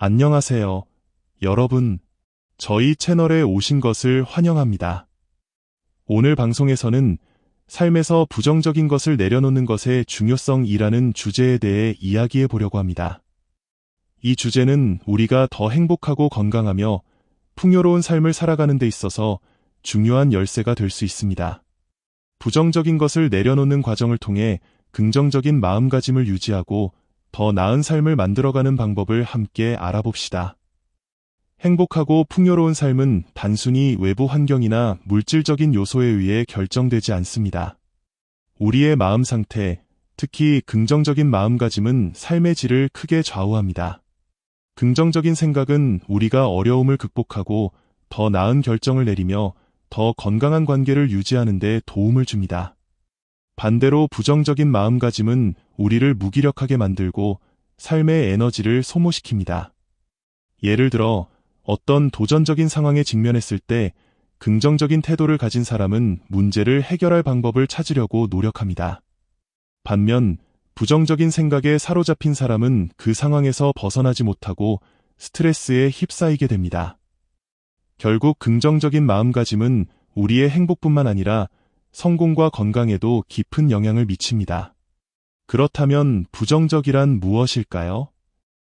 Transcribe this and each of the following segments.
안녕하세요, 여러분. 저희 채널에 오신 것을 환영합니다. 오늘 방송에서는 삶에서 부정적인 것을 내려놓는 것의 중요성이라는 주제에 대해 이야기해 보려고 합니다. 이 주제는 우리가 더 행복하고 건강하며 풍요로운 삶을 살아가는 데 있어서 중요한 열쇠가 될 수 있습니다. 부정적인 것을 내려놓는 과정을 통해 긍정적인 마음가짐을 유지하고 더 나은 삶을 만들어가는 방법을 함께 알아봅시다. 행복하고 풍요로운 삶은 단순히 외부 환경이나 물질적인 요소에 의해 결정되지 않습니다. 우리의 마음 상태, 특히 긍정적인 마음가짐은 삶의 질을 크게 좌우합니다. 긍정적인 생각은 우리가 어려움을 극복하고 더 나은 결정을 내리며 더 건강한 관계를 유지하는 데 도움을 줍니다. 반대로 부정적인 마음가짐은 우리를 무기력하게 만들고 삶의 에너지를 소모시킵니다. 예를 들어 어떤 도전적인 상황에 직면했을 때 긍정적인 태도를 가진 사람은 문제를 해결할 방법을 찾으려고 노력합니다. 반면 부정적인 생각에 사로잡힌 사람은 그 상황에서 벗어나지 못하고 스트레스에 휩싸이게 됩니다. 결국 긍정적인 마음가짐은 우리의 행복뿐만 아니라 성공과 건강에도 깊은 영향을 미칩니다. 그렇다면 부정적이란 무엇일까요?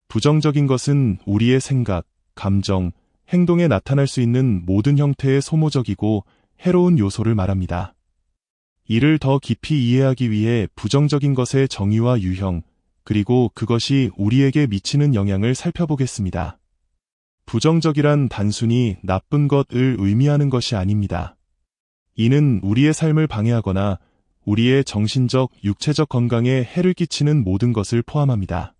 부정적인 것은 우리의 생각, 감정, 행동에 나타날 수 있는 모든 형태의 소모적이고 해로운 요소를 말합니다. 이를 더 깊이 이해하기 위해 부정적인 것의 정의와 유형, 그리고 그것이 우리에게 미치는 영향을 살펴보겠습니다. 부정적이란 단순히 나쁜 것을 의미하는 것이 아닙니다. 이는 우리의 삶을 방해하거나 우리의 정신적, 육체적 건강에 해를 끼치는 모든 것을 포함합니다.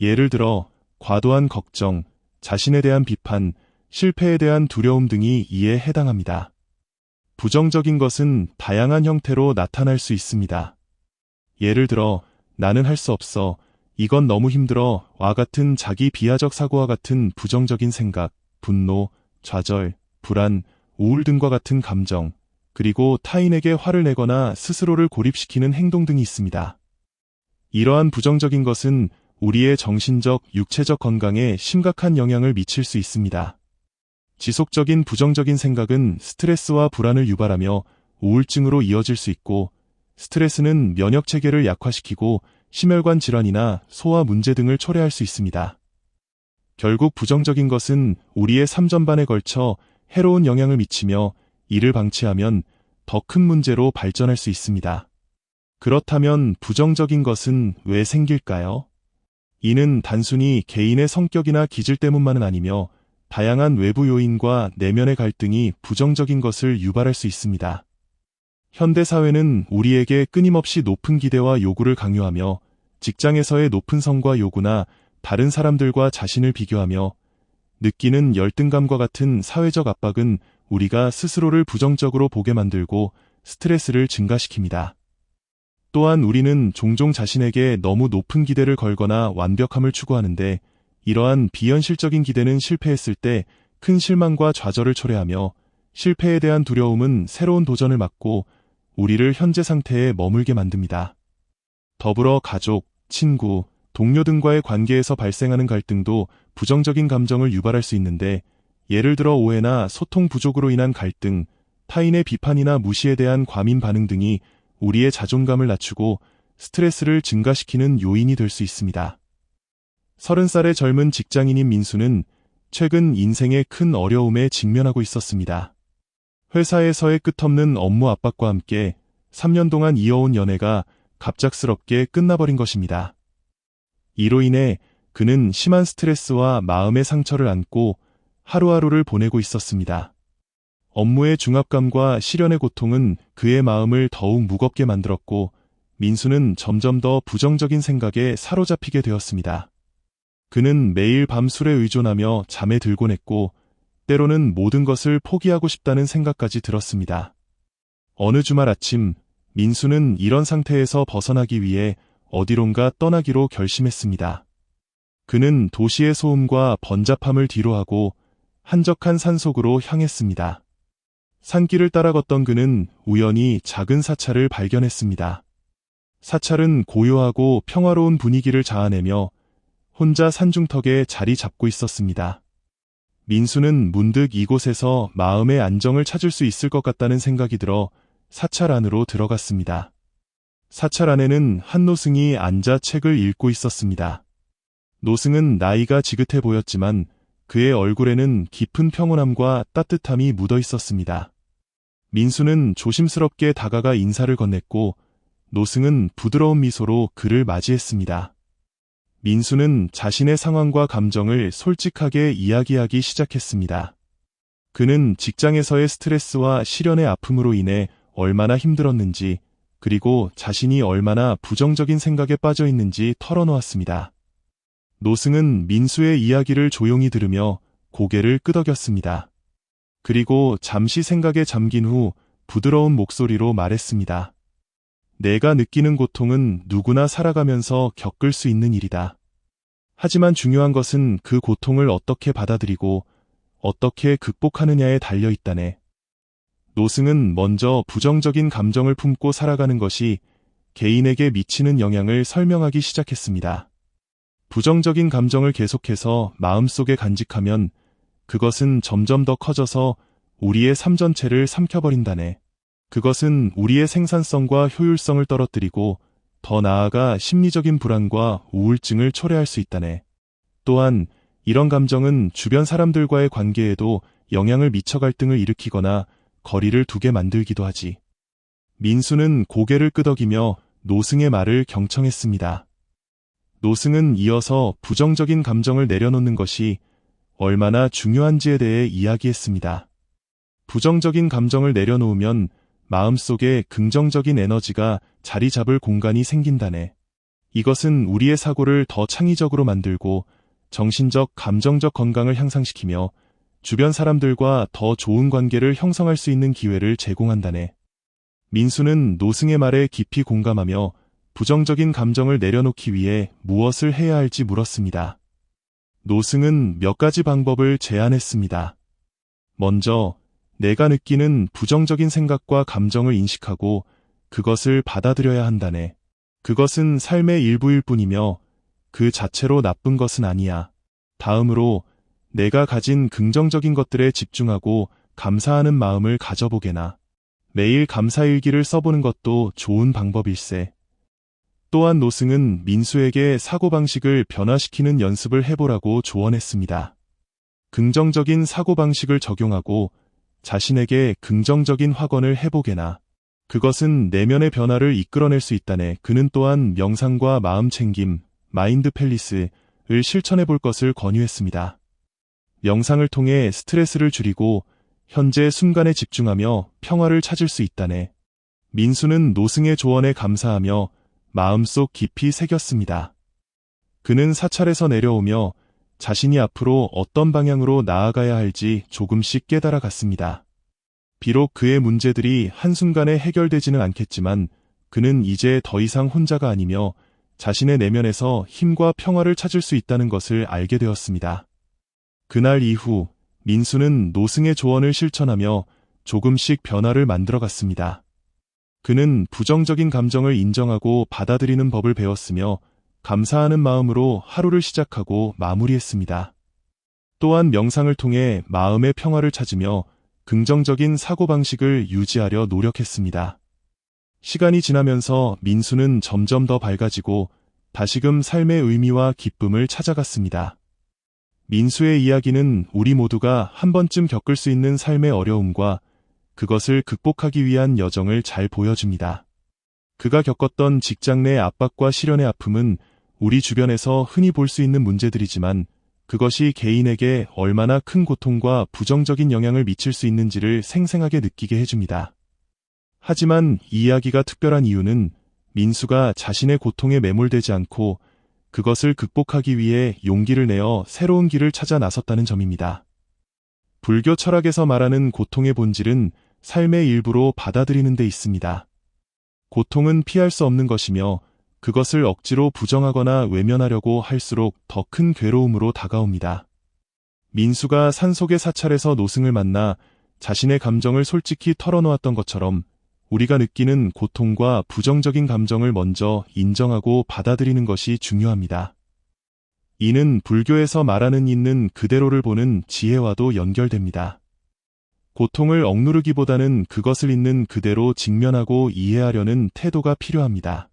예를 들어 과도한 걱정, 자신에 대한 비판, 실패에 대한 두려움 등이 이에 해당합니다. 부정적인 것은 다양한 형태로 나타날 수 있습니다. 예를 들어 나는 할 수 없어, 이건 너무 힘들어 와 같은 자기 비하적 사고와 같은 부정적인 생각, 분노, 좌절, 불안, 우울 등과 같은 감정, 그리고 타인에게 화를 내거나 스스로를 고립시키는 행동 등이 있습니다. 이러한 부정적인 것은 우리의 정신적, 육체적 건강에 심각한 영향을 미칠 수 있습니다. 지속적인 부정적인 생각은 스트레스와 불안을 유발하며 우울증으로 이어질 수 있고, 스트레스는 면역 체계를 약화시키고 심혈관 질환이나 소화 문제 등을 초래할 수 있습니다. 결국 부정적인 것은 우리의 삶 전반에 걸쳐 해로운 영향을 미치며 이를 방치하면 더 큰 문제로 발전할 수 있습니다. 그렇다면 부정적인 것은 왜 생길까요? 이는 단순히 개인의 성격이나 기질 때문만은 아니며 다양한 외부 요인과 내면의 갈등이 부정적인 것을 유발할 수 있습니다. 현대사회는 우리에게 끊임없이 높은 기대와 요구를 강요하며 직장에서의 높은 성과 요구나 다른 사람들과 자신을 비교하며 느끼는 열등감과 같은 사회적 압박은 우리가 스스로를 부정적으로 보게 만들고 스트레스를 증가시킵니다. 또한 우리는 종종 자신에게 너무 높은 기대를 걸거나 완벽함을 추구하는데, 이러한 비현실적인 기대는 실패했을 때 큰 실망과 좌절을 초래하며 실패에 대한 두려움은 새로운 도전을 막고 우리를 현재 상태에 머물게 만듭니다. 더불어 가족, 친구, 동료 등과의 관계에서 발생하는 갈등도 부정적인 감정을 유발할 수 있는데, 예를 들어 오해나 소통 부족으로 인한 갈등, 타인의 비판이나 무시에 대한 과민 반응 등이 우리의 자존감을 낮추고 스트레스를 증가시키는 요인이 될 수 있습니다. 30살의 젊은 직장인인 민수는 최근 인생의 큰 어려움에 직면하고 있었습니다. 회사에서의 끝없는 업무 압박과 함께 3년 동안 이어온 연애가 갑작스럽게 끝나버린 것입니다. 이로 인해 그는 심한 스트레스와 마음의 상처를 안고 하루하루를 보내고 있었습니다. 업무의 중압감과 실연의 고통은 그의 마음을 더욱 무겁게 만들었고, 민수는 점점 더 부정적인 생각에 사로잡히게 되었습니다. 그는 매일 밤 술에 의존하며 잠에 들곤 했고, 때로는 모든 것을 포기하고 싶다는 생각까지 들었습니다. 어느 주말 아침, 민수는 이런 상태에서 벗어나기 위해 어디론가 떠나기로 결심했습니다. 그는 도시의 소음과 번잡함을 뒤로하고 한적한 산속으로 향했습니다. 산길을 따라 걷던 그는 우연히 작은 사찰을 발견했습니다. 사찰은 고요하고 평화로운 분위기를 자아내며 혼자 산중턱에 자리 잡고 있었습니다. 민수는 문득 이곳에서 마음의 안정을 찾을 수 있을 것 같다는 생각이 들어 사찰 안으로 들어갔습니다. 사찰 안에는 한 노승이 앉아 책을 읽고 있었습니다. 노승은 나이가 지긋해 보였지만 그의 얼굴에는 깊은 평온함과 따뜻함이 묻어 있었습니다. 민수는 조심스럽게 다가가 인사를 건넸고 노승은 부드러운 미소로 그를 맞이했습니다. 민수는 자신의 상황과 감정을 솔직하게 이야기하기 시작했습니다. 그는 직장에서의 스트레스와 실연의 아픔으로 인해 얼마나 힘들었는지, 그리고 자신이 얼마나 부정적인 생각에 빠져 있는지 털어놓았습니다. 노승은 민수의 이야기를 조용히 들으며 고개를 끄덕였습니다. 그리고 잠시 생각에 잠긴 후 부드러운 목소리로 말했습니다. 내가 느끼는 고통은 누구나 살아가면서 겪을 수 있는 일이다. 하지만 중요한 것은 그 고통을 어떻게 받아들이고 어떻게 극복하느냐에 달려 있다네. 노승은 먼저 부정적인 감정을 품고 살아가는 것이 개인에게 미치는 영향을 설명하기 시작했습니다. 부정적인 감정을 계속해서 마음속에 간직하면 그것은 점점 더 커져서 우리의 삶 전체를 삼켜버린다네. 그것은 우리의 생산성과 효율성을 떨어뜨리고 더 나아가 심리적인 불안과 우울증을 초래할 수 있다네. 또한 이런 감정은 주변 사람들과의 관계에도 영향을 미쳐 갈등을 일으키거나 거리를 두게 만들기도 하지. 민수는 고개를 끄덕이며 노승의 말을 경청했습니다. 노승은 이어서 부정적인 감정을 내려놓는 것이 얼마나 중요한지에 대해 이야기했습니다. 부정적인 감정을 내려놓으면 마음속에 긍정적인 에너지가 자리 잡을 공간이 생긴다네. 이것은 우리의 사고를 더 창의적으로 만들고 정신적, 감정적 건강을 향상시키며 주변 사람들과 더 좋은 관계를 형성할 수 있는 기회를 제공한다네. 민수는 노승의 말에 깊이 공감하며 부정적인 감정을 내려놓기 위해 무엇을 해야 할지 물었습니다. 노승은 몇 가지 방법을 제안했습니다. 먼저, 내가 느끼는 부정적인 생각과 감정을 인식하고 그것을 받아들여야 한다네. 그것은 삶의 일부일 뿐이며 그 자체로 나쁜 것은 아니야. 다음으로, 내가 가진 긍정적인 것들에 집중하고 감사하는 마음을 가져보게나. 매일 감사일기를 써보는 것도 좋은 방법일세. 또한 노승은 민수에게 사고방식을 변화시키는 연습을 해보라고 조언했습니다. 긍정적인 사고방식을 적용하고 자신에게 긍정적인 확언을 해보게나. 그것은 내면의 변화를 이끌어낼 수 있다네. 그는 또한 명상과 마음챙김, 마인드팰리스를 실천해볼 것을 권유했습니다. 명상을 통해 스트레스를 줄이고 현재 순간에 집중하며 평화를 찾을 수 있다네. 민수는 노승의 조언에 감사하며 마음속 깊이 새겼습니다. 그는 사찰에서 내려오며 자신이 앞으로 어떤 방향으로 나아가야 할지 조금씩 깨달아 갔습니다. 비록 그의 문제들이 한순간에 해결되지는 않겠지만 그는 이제 더 이상 혼자가 아니며 자신의 내면에서 힘과 평화를 찾을 수 있다는 것을 알게 되었습니다. 그날 이후 민수는 노승의 조언을 실천하며 조금씩 변화를 만들어 갔습니다. 그는 부정적인 감정을 인정하고 받아들이는 법을 배웠으며 감사하는 마음으로 하루를 시작하고 마무리했습니다. 또한 명상을 통해 마음의 평화를 찾으며 긍정적인 사고방식을 유지하려 노력했습니다. 시간이 지나면서 민수는 점점 더 밝아지고 다시금 삶의 의미와 기쁨을 찾아갔습니다. 민수의 이야기는 우리 모두가 한 번쯤 겪을 수 있는 삶의 어려움과 그것을 극복하기 위한 여정을 잘 보여줍니다. 그가 겪었던 직장 내 압박과 실연의 아픔은 우리 주변에서 흔히 볼 수 있는 문제들이지만 그것이 개인에게 얼마나 큰 고통과 부정적인 영향을 미칠 수 있는지를 생생하게 느끼게 해줍니다. 하지만 이 이야기가 특별한 이유는 민수가 자신의 고통에 매몰되지 않고 그것을 극복하기 위해 용기를 내어 새로운 길을 찾아 나섰다는 점입니다. 불교 철학에서 말하는 고통의 본질은 삶의 일부로 받아들이는 데 있습니다. 고통은 피할 수 없는 것이며 그것을 억지로 부정하거나 외면하려고 할수록 더 큰 괴로움으로 다가옵니다. 민수가 산속의 사찰에서 노승을 만나 자신의 감정을 솔직히 털어놓았던 것처럼 우리가 느끼는 고통과 부정적인 감정을 먼저 인정하고 받아들이는 것이 중요합니다. 이는 불교에서 말하는 있는 그대로를 보는 지혜와도 연결됩니다. 고통을 억누르기보다는 그것을 있는 그대로 직면하고 이해하려는 태도가 필요합니다.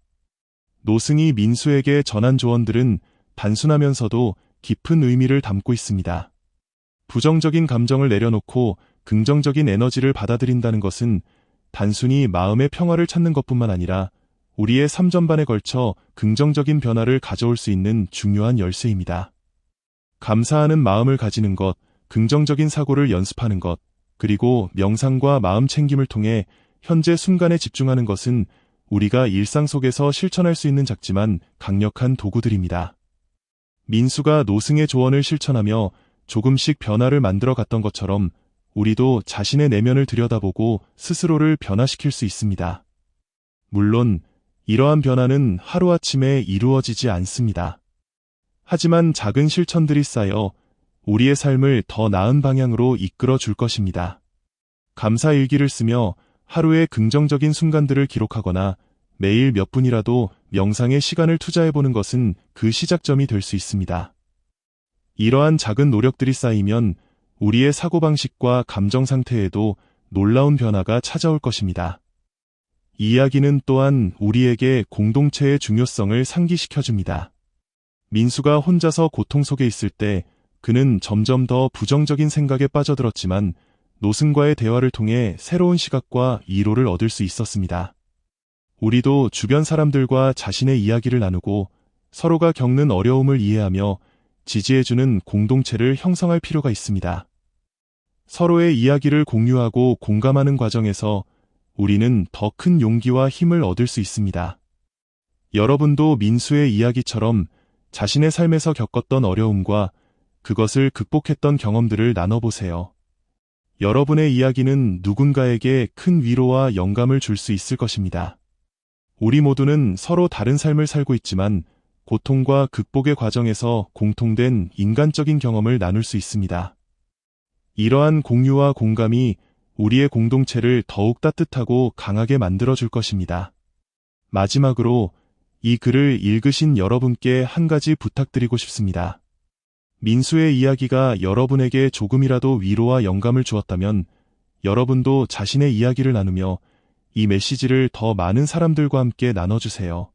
노승이 민수에게 전한 조언들은 단순하면서도 깊은 의미를 담고 있습니다. 부정적인 감정을 내려놓고 긍정적인 에너지를 받아들인다는 것은 단순히 마음의 평화를 찾는 것뿐만 아니라 우리의 삶 전반에 걸쳐 긍정적인 변화를 가져올 수 있는 중요한 열쇠입니다. 감사하는 마음을 가지는 것, 긍정적인 사고를 연습하는 것, 그리고 명상과 마음 챙김을 통해 현재 순간에 집중하는 것은 우리가 일상 속에서 실천할 수 있는 작지만 강력한 도구들입니다. 민수가 노승의 조언을 실천하며 조금씩 변화를 만들어 갔던 것처럼 우리도 자신의 내면을 들여다보고 스스로를 변화시킬 수 있습니다. 물론 이러한 변화는 하루아침에 이루어지지 않습니다. 하지만 작은 실천들이 쌓여 우리의 삶을 더 나은 방향으로 이끌어 줄 것입니다. 감사 일기를 쓰며 하루의 긍정적인 순간들을 기록하거나 매일 몇 분이라도 명상에 시간을 투자해보는 것은 그 시작점이 될 수 있습니다. 이러한 작은 노력들이 쌓이면 우리의 사고방식과 감정 상태에도 놀라운 변화가 찾아올 것입니다. 이 이야기는 또한 우리에게 공동체의 중요성을 상기시켜줍니다. 민수가 혼자서 고통 속에 있을 때 그는 점점 더 부정적인 생각에 빠져들었지만 노승과의 대화를 통해 새로운 시각과 위로를 얻을 수 있었습니다. 우리도 주변 사람들과 자신의 이야기를 나누고 서로가 겪는 어려움을 이해하며 지지해주는 공동체를 형성할 필요가 있습니다. 서로의 이야기를 공유하고 공감하는 과정에서 우리는 더 큰 용기와 힘을 얻을 수 있습니다. 여러분도 민수의 이야기처럼 자신의 삶에서 겪었던 어려움과 그것을 극복했던 경험들을 나눠보세요. 여러분의 이야기는 누군가에게 큰 위로와 영감을 줄 수 있을 것입니다. 우리 모두는 서로 다른 삶을 살고 있지만 고통과 극복의 과정에서 공통된 인간적인 경험을 나눌 수 있습니다. 이러한 공유와 공감이 우리의 공동체를 더욱 따뜻하고 강하게 만들어줄 것입니다. 마지막으로 이 글을 읽으신 여러분께 한 가지 부탁드리고 싶습니다. 민수의 이야기가 여러분에게 조금이라도 위로와 영감을 주었다면 여러분도 자신의 이야기를 나누며 이 메시지를 더 많은 사람들과 함께 나눠주세요.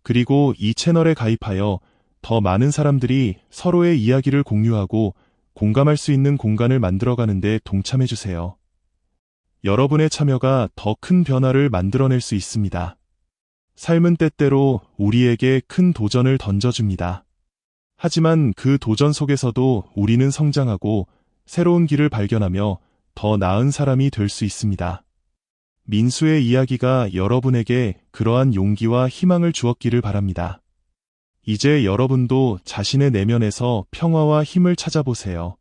그리고 이 채널에 가입하여 더 많은 사람들이 서로의 이야기를 공유하고 공감할 수 있는 공간을 만들어가는 데 동참해주세요. 여러분의 참여가 더 큰 변화를 만들어낼 수 있습니다. 삶은 때때로 우리에게 큰 도전을 던져줍니다. 하지만 그 도전 속에서도 우리는 성장하고 새로운 길을 발견하며 더 나은 사람이 될 수 있습니다. 민수의 이야기가 여러분에게 그러한 용기와 희망을 주었기를 바랍니다. 이제 여러분도 자신의 내면에서 평화와 힘을 찾아보세요.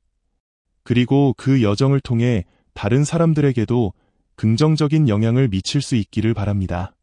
그리고 그 여정을 통해 다른 사람들에게도 긍정적인 영향을 미칠 수 있기를 바랍니다.